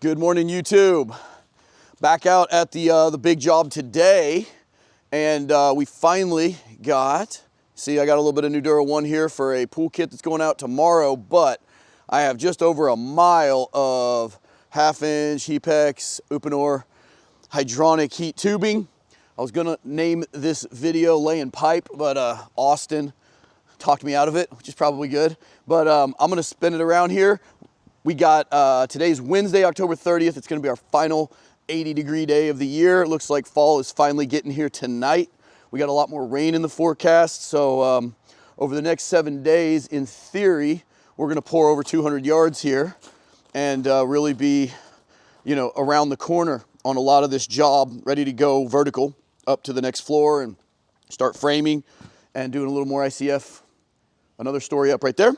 Good morning, YouTube. Back out at the big job today, and we finally got, see, I got a little bit of Nudura 1 here for a pool kit that's going out tomorrow, but I have just over a mile of 1/2-inch Hepex Uponor hydronic heat tubing. I was gonna name this video laying pipe, but Austin talked me out of it, which is probably good. But I'm gonna spin it around here. We got, today's Wednesday, October 30th. It's gonna be our final 80-degree day of the year. It looks like fall is finally getting here tonight. We got a lot more rain in the forecast. So over the next 7 days, in theory, we're gonna pour over 200 yards here and really be, you know, around the corner on a lot of this job, ready to go vertical up to the next floor and start framing and doing a little more ICF. Another story up right there.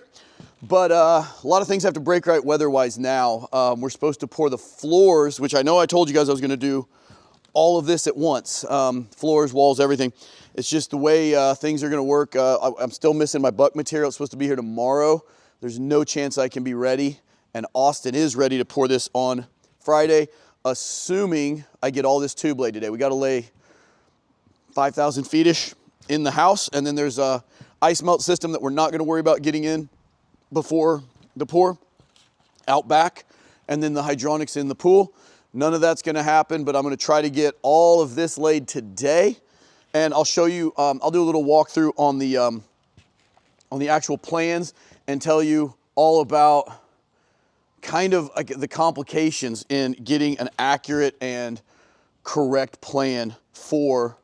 But a lot of things have to break right weather-wise now. We're supposed to pour the floors, which I know I told you guys I was gonna do all of this at once. Floors, walls, everything. It's just the way things are gonna work. I'm still missing my buck material. It's supposed to be here tomorrow. There's no chance I can be ready. And Austin is ready to pour this on Friday, assuming I get all this tube laid today. We gotta lay 5,000 feet-ish in the house. And then there's a ice melt system that we're not gonna worry about getting in before the pour out back, and then the hydronics in the pool. None of that's gonna happen, but I'm gonna try to get all of this laid today. And I'll show you, I'll do a little walkthrough on the actual plans and tell you all about kind of like the complications in getting an accurate and correct plan for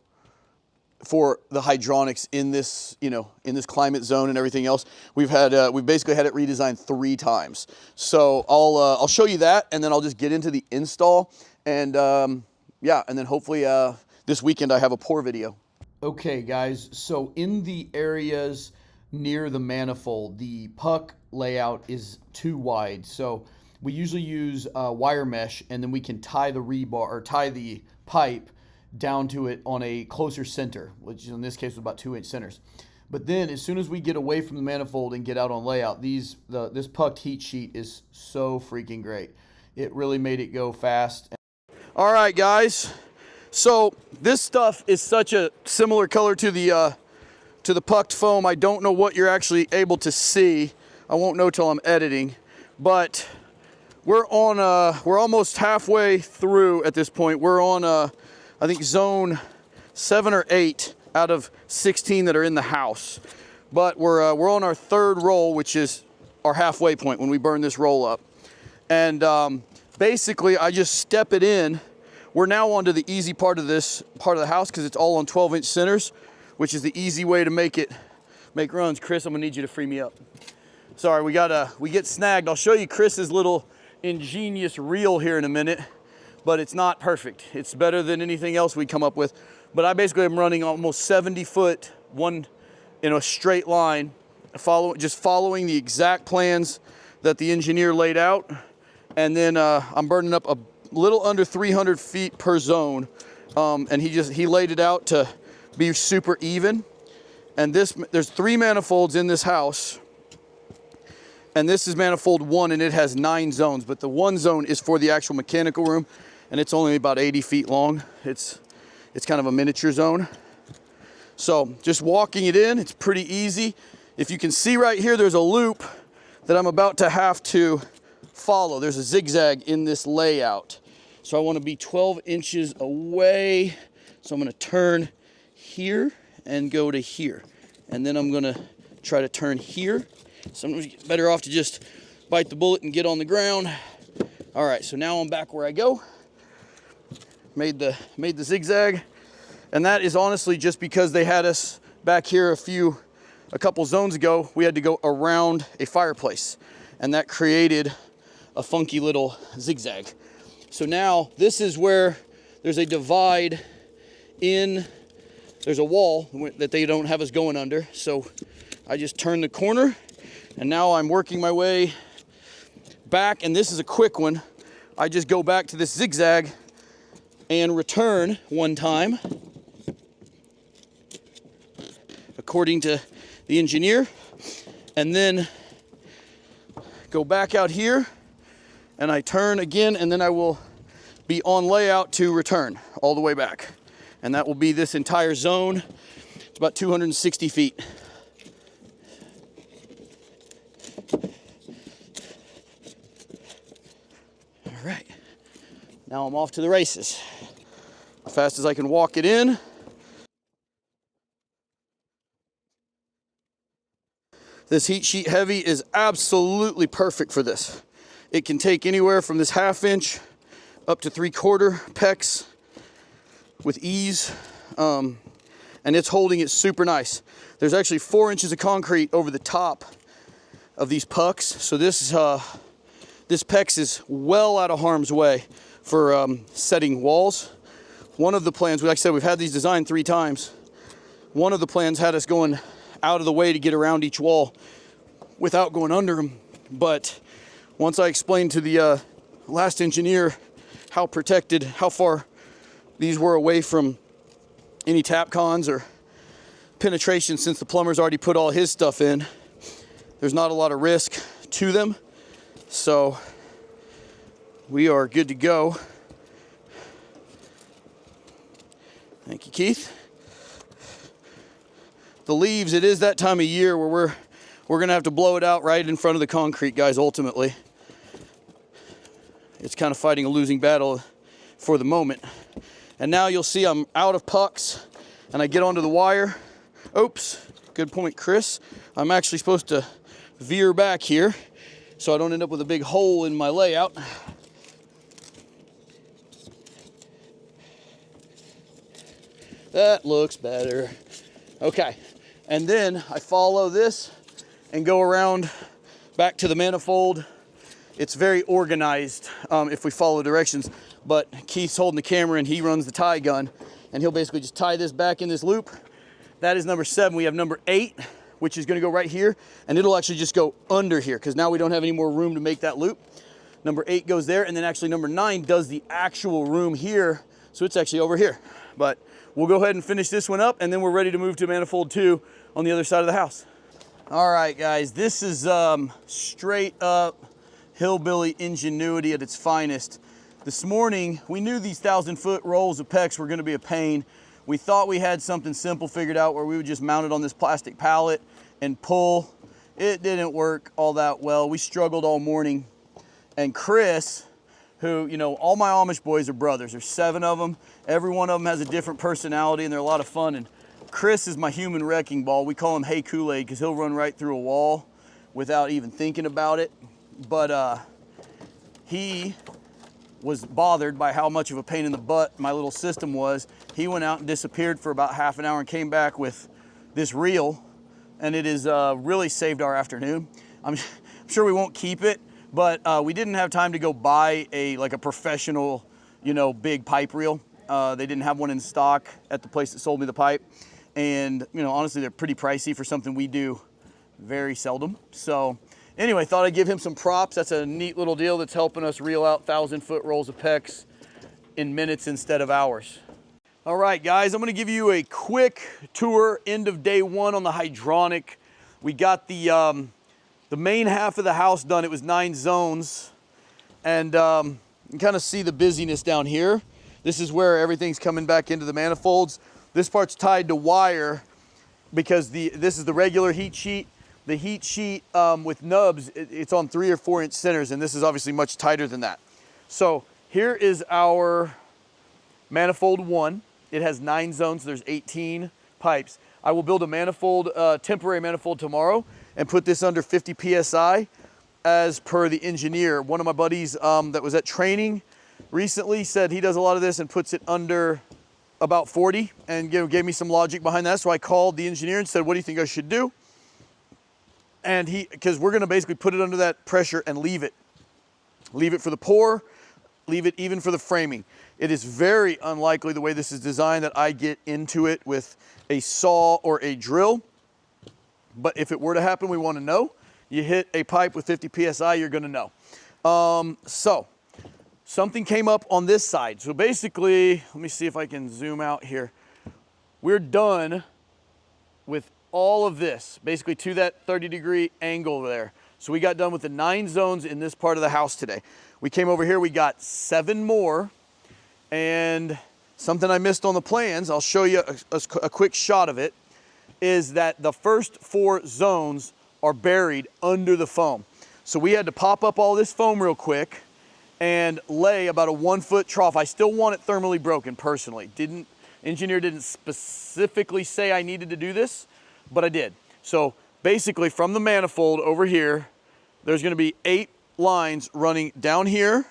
the hydronics in this, you know, in this climate zone and everything else. We've basically had it redesigned 3 times. So I'll show you that, and then I'll just get into the install, and yeah, and then hopefully this weekend I have a pour video. Okay guys, so in the areas near the manifold, the puck layout is too wide. So we usually use wire mesh, and then we can tie the rebar or tie the pipe down to it on a closer center, which in this case was about 2-inch centers. But then as soon as we get away from the manifold and get out on layout, this pucked heat sheet is so freaking great. It really made it go fast. All right, guys. So this stuff is such a similar color to the pucked foam. I don't know what you're actually able to see. I won't know till I'm editing, but we're almost halfway through at this point. We're on I think zone 7 or 8 out of 16 that are in the house. But we're on our 3rd roll, which is our halfway point when we burn this roll up. And basically I just step it in. We're now onto the easy part of this part of the house because it's all on 12-inch centers, which is the easy way to make runs. Chris, I'm gonna need you to free me up. Sorry, we get snagged. I'll show you Chris's little ingenious reel here in a minute. But it's not perfect. It's better than anything else we come up with. But I basically am running almost 70 foot, one in a straight line, just following the exact plans that the engineer laid out. And then I'm burning up a little under 300 feet per zone. And he laid it out to be super even. And there's 3 manifolds in this house. And this is manifold 1, and it has 9 zones. But the 1 zone is for the actual mechanical room, and it's only about 80 feet long. It's kind of a miniature zone. So just walking it in, it's pretty easy. If you can see right here, there's a loop that I'm about to have to follow. There's a zigzag in this layout. So I want to be 12 inches away. So I'm going to turn here and go to here. And then I'm going to try to turn here. Sometimes it's better off to just bite the bullet and get on the ground. All right, so now I'm back where I go. Made the zigzag, and that is honestly just because they had us back here a couple zones ago. We had to go around a fireplace, and that created a funky little zigzag. So now this is where there's a divide there's a wall that they don't have us going under. So I just turn the corner, and now I'm working my way back, and this is a quick one. I just go back to this zigzag and return 1 time according to the engineer, and then go back out here and I turn again, and then I will be on layout to return all the way back. And that will be this entire zone. It's about 260 feet. All right, now I'm off to the races. As fast as I can walk it in. This heat sheet heavy is absolutely perfect for this. It can take anywhere from this 1/2 inch up to 3/4 pecs with ease. And it's holding it super nice. There's actually 4 inches of concrete over the top of these pucks. So this PEX is well out of harm's way for setting walls. One of the plans, like I said, we've had these designed 3 times. One of the plans had us going out of the way to get around each wall without going under them. But once I explained to the last engineer how protected, how far these were away from any tap cons or penetration, since the plumber's already put all his stuff in, there's not a lot of risk to them. So we are good to go. Thank you, Keith. The leaves, it is that time of year where we're gonna have to blow it out right in front of the concrete, guys, ultimately. It's kind of fighting a losing battle for the moment. And now you'll see I'm out of pucks and I get onto the wire. Oops, good point, Chris. I'm actually supposed to veer back here so I don't end up with a big hole in my layout. That looks better. Okay, and then I follow this and go around back to the manifold. It's very organized if we follow directions, but Keith's holding the camera and he runs the tie gun, and he'll basically just tie this back in this loop. That is number 7. We have number 8, which is gonna go right here, and it'll actually just go under here because now we don't have any more room to make that loop. Number 8 goes there, and then actually number 9 does the actual room here, so it's actually over here. But we'll go ahead and finish this one up, and then we're ready to move to manifold 2 on the other side of the house. All right, guys, this is straight up hillbilly ingenuity at its finest. This morning, we knew these 1,000-foot rolls of PEX were gonna be a pain. We thought we had something simple figured out where we would just mount it on this plastic pallet and pull. It didn't work all that well. We struggled all morning. And Chris, who, you know, all my Amish boys are brothers. There's 7 of them. Every one of them has a different personality, and they're a lot of fun. And Chris is my human wrecking ball. We call him Hey Kool-Aid because he'll run right through a wall without even thinking about it. But he was bothered by how much of a pain in the butt my little system was. He went out and disappeared for about half an hour and came back with this reel, and it has really saved our afternoon. I'm sure we won't keep it, but we didn't have time to go buy like a professional, you know, big pipe reel. They didn't have one in stock at the place that sold me the pipe. And, you know, honestly, they're pretty pricey for something we do very seldom. So anyway, thought I'd give him some props. That's a neat little deal that's helping us reel out 1,000-foot rolls of PEX in minutes instead of hours. All right, guys, I'm gonna give you a quick tour, end of day 1 on the Hydronic. We got the main half of the house done. It was 9 zones. And you can kind of see the busyness down here. This is where everything's coming back into the manifolds. This part's tied to wire because this is the regular heat sheet. The heat sheet with nubs, it's on 3 or 4 inch centers, and this is obviously much tighter than that. So here is our manifold 1. It has 9 zones, so there's 18 pipes. I will build a manifold, temporary manifold tomorrow and put this under 50 PSI as per the engineer. One of my buddies that was at training recently said he does a lot of this and puts it under about 40, and gave me some logic behind that. So I called the engineer and said, what do you think I should do? And because we're gonna basically put it under that pressure and leave it. Leave it for the pour, leave it even for the framing. It is very unlikely, the way this is designed, that I get into it with a saw or a drill. But if it were to happen, we wanna know. You hit a pipe with 50 PSI, you're gonna know. So something came up on this side. So basically, let me see if I can zoom out here. We're done with all of this, basically to that 30-degree angle there. So we got done with the 9 zones in this part of the house today. We came over here, we got 7 more, and something I missed on the plans, I'll show you a quick shot of it, is that the first 4 zones are buried under the foam. So we had to pop up all this foam real quick and lay about a 1-foot trough. I still want it thermally broken personally. Engineer didn't specifically say I needed to do this, but I did. So basically from the manifold over here, there's gonna be 8 lines running down here,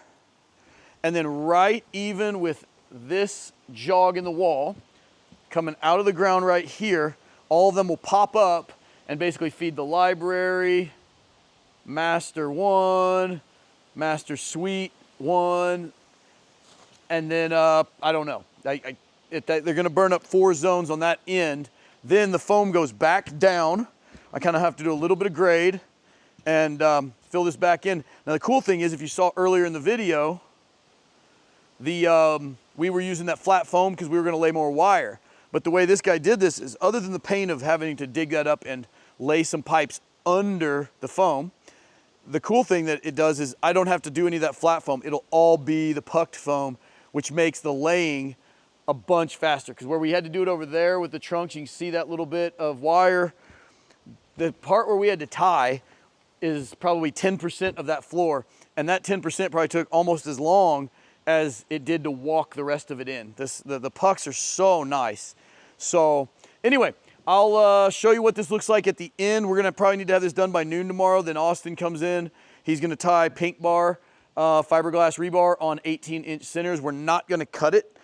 and then right even with this jog in the wall, coming out of the ground right here, all of them will pop up and basically feed the library, master 1, master suite 1, and then I don't know. They're gonna burn up 4 zones on that end. Then the foam goes back down. I kind of have to do a little bit of grade and fill this back in. Now the cool thing is, if you saw earlier in the video, we were using that flat foam because we were gonna lay more wire. But the way this guy did this is, other than the pain of having to dig that up and lay some pipes under the foam, the cool thing that it does is I don't have to do any of that flat foam. It'll all be the pucked foam, which makes the laying a bunch faster. Because where we had to do it over there with the trunks, you can see that little bit of wire. The part where we had to tie is probably 10% of that floor. And that 10% probably took almost as long as it did to walk the rest of it in. The pucks are so nice. So anyway, I'll show you what this looks like at the end. We're gonna probably need to have this done by noon tomorrow. Then Austin comes in. He's gonna tie pink bar, fiberglass rebar on 18-inch centers. We're not gonna cut it.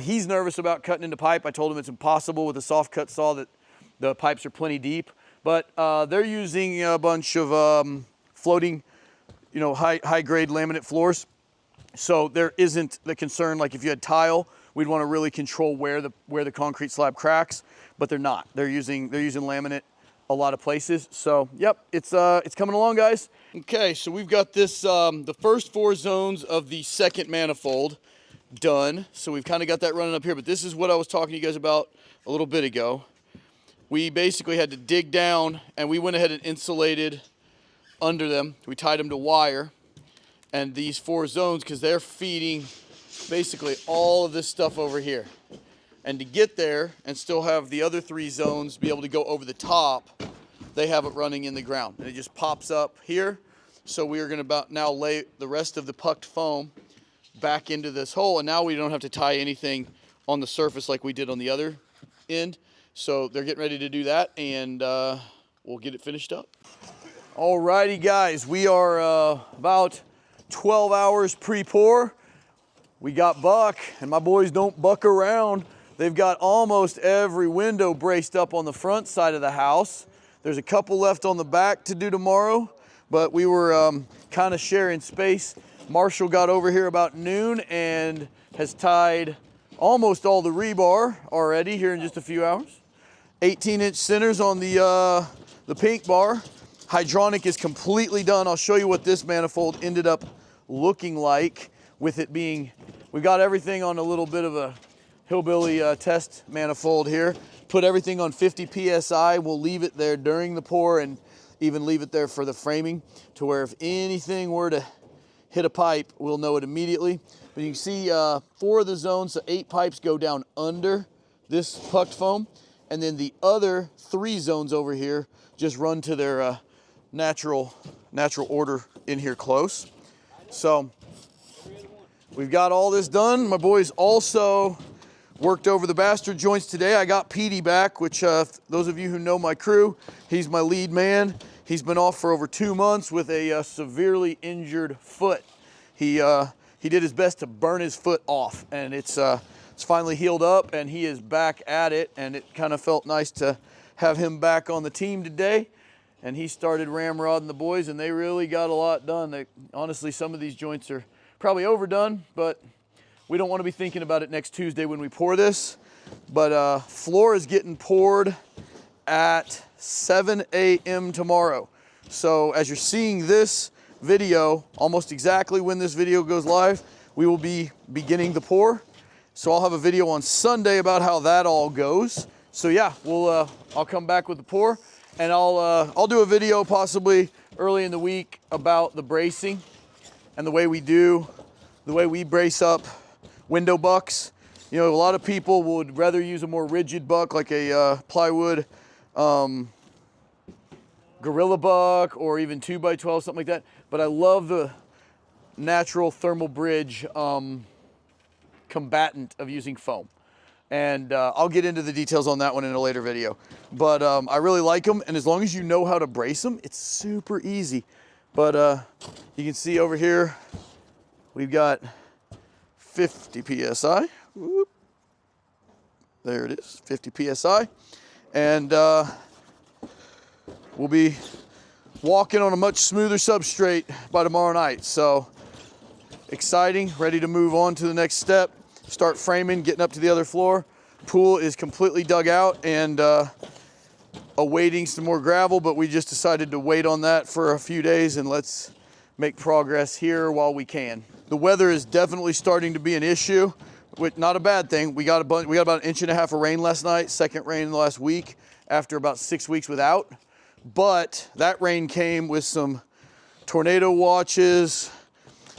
He's nervous about cutting into pipe. I told him it's impossible with a soft cut saw, that the pipes are plenty deep. But they're using a bunch of floating, high grade laminate floors. So there isn't the concern, like if you had tile, we'd want to really control where the concrete slab cracks, but they're not. They're using laminate a lot of places. So yep, it's coming along, guys. Okay, so we've got this the first 4 zones of the second manifold done. So we've kind of got that running up here, but this is what I was talking to you guys about a little bit ago. We basically had to dig down, and we went ahead and insulated under them. We tied them to wire. And these 4 zones, because they're feeding basically all of this stuff over here. And to get there and still have the other 3 zones be able to go over the top, they have it running in the ground. And it just pops up here. So we are going to about now lay the rest of the pucked foam back into this hole. And now we don't have to tie anything on the surface like we did on the other end. So they're getting ready to do that, and we'll get it finished up. Alrighty, guys, we are about 12 hours pre-pour. We got buck, and my boys don't buck around. They've got almost every window braced up on the front side of the house. There's a couple left on the back to do tomorrow, but we were kind of sharing space. Marshall got over here about noon and has tied almost all the rebar already here in just a few hours. 18-inch centers on the pink bar. Hydronic is completely done. I'll show you what this manifold ended up looking like with it being, we got everything on a little bit of a hillbilly test manifold here. Put everything on 50 PSI. We'll leave it there during the pour and even leave it there for the framing, to where if anything were to hit a pipe, we'll know it immediately. But you can see 4 of the zones, so 8 pipes go down under this pucked foam. And then the other 3 zones over here just run to their natural order in here close. So we've got all this done. My boys also worked over the bastard joints today. I got Petey back, which those of you who know my crew, he's my lead man. He's been off for over 2 months with a severely injured foot. He did his best to burn his foot off, and it's finally healed up, and he is back at it, and it kind of felt nice to have him back on the team today. And he started ramrodding the boys, and they really got a lot done. Honestly, some of these joints are probably overdone, but we don't want to be thinking about it next Tuesday when we pour this. But floor is getting poured at 7 a.m. tomorrow. So as you're seeing this video, almost exactly when this video goes live, we will be beginning the pour. So I'll have a video on Sunday about how that all goes. So yeah, I'll come back with the pour. And I'll do a video possibly early in the week about the bracing and the way we brace up window bucks. You know, a lot of people would rather use a more rigid buck like a plywood Gorilla Buck or even 2x12, something like that. But I love the natural thermal bridge combatant of using foam. And I'll get into the details on that one in a later video. But I really like them, and as long as you know how to brace them, it's super easy. But you can see over here, we've got 50 PSI. Whoop. There it is, 50 PSI. And we'll be walking on a much smoother substrate by tomorrow night. So exciting, ready to move on to the next step. Start framing, getting up to the other floor. Pool is completely dug out and awaiting some more gravel, but we just decided to wait on that for a few days and let's make progress here while we can. The weather is definitely starting to be an issue, which not a bad thing. We got about 1.5 inches of rain last night, second rain in the last week after about 6 weeks without. But that rain came with some tornado watches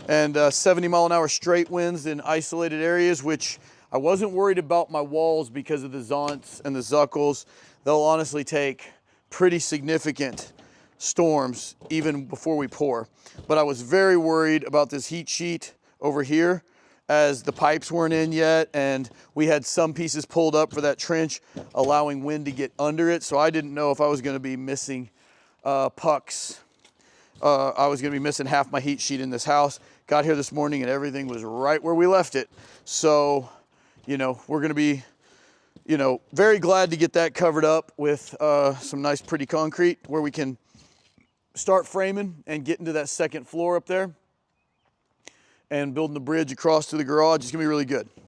and 70-mile-an-hour straight winds in isolated areas, which I wasn't worried about my walls because of the zonts and the zuckles. They'll honestly take pretty significant storms even before we pour. But I was very worried about this heat sheet over here as the pipes weren't in yet and we had some pieces pulled up for that trench, allowing wind to get under it. So I didn't know if I was gonna be missing pucks. I was gonna be missing half my heat sheet in this house. Got here this morning and everything was right where we left it. So, you know, we're gonna be, you know, very glad to get that covered up with some nice pretty concrete where we can start framing and get into that second floor up there and building the bridge across to the garage. It's gonna be really good.